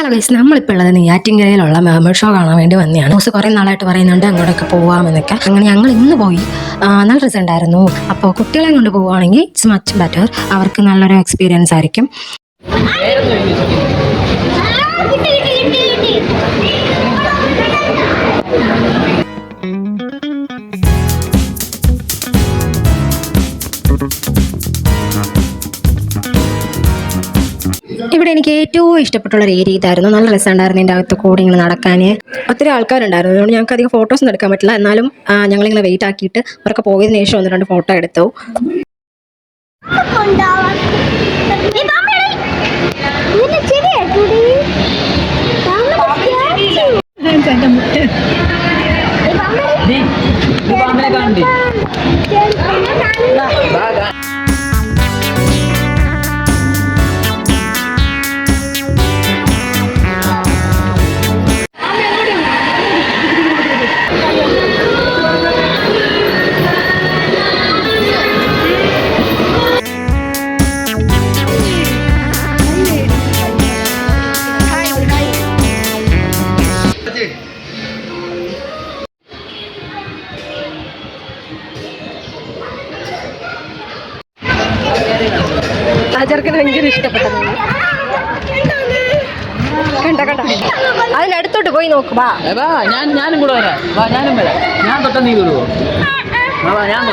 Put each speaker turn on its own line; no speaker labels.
Hello guys, നമ്മളിപ്പോൾ ഉള്ളത് നെയ്യാറ്റിൻകരയിലുള്ള മേമേഡ് show കാണാൻ വേണ്ടി വന്നതാണ്. ന്യൂസ് കുറേ നാളായിട്ട് പറയുന്നുണ്ട് അങ്ങോട്ടൊക്കെ പോകാമെന്നൊക്കെ. അങ്ങനെ ഞങ്ങൾ ഇന്ന് പോയി. നല്ല റിസൾട്ട് ആയിരുന്നു. അപ്പോൾ കുട്ടികളെ കൊണ്ട് പോവുകയാണെങ്കിൽ ഇറ്റ്സ് മച്ച് ബെറ്റർ. അവർക്ക് നല്ലൊരു എക്സ്പീരിയൻസ് ആയിരിക്കും. ഇവിടെ എനിക്ക് ഏറ്റവും ഇഷ്ടപ്പെട്ടുള്ള ഒരു ഏരിയ ഇതായിരുന്നു. നല്ല രസമുണ്ടായിരുന്നു ഇതിൻ്റെ അകത്ത് കൂടി ഇങ്ങനെ നടക്കാൻ. ഒത്തിരി ആൾക്കാരുണ്ടായിരുന്നു. അതുകൊണ്ട് ഞങ്ങൾക്ക് അധികം ഫോട്ടോസൊന്നും എടുക്കാൻ പറ്റില്ല. എന്നാലും ഞങ്ങളിങ്ങനെ വെയിറ്റ് ആക്കിയിട്ട് അവർക്ക് പോയതിനു ശേഷം 1-2 ഫോട്ടോ എടുത്തു. ചെറുക്കന് ഭയങ്കര ഇഷ്ടപ്പെട്ടത് കണ്ട അതിനടുത്തോട്ട് പോയി നോക്കുവാ.
ഞാനും കൂടെ വരാം. ഞാനും വരാം. ഞാൻ തൊട്ട നീ വരുവോ? ഞാൻ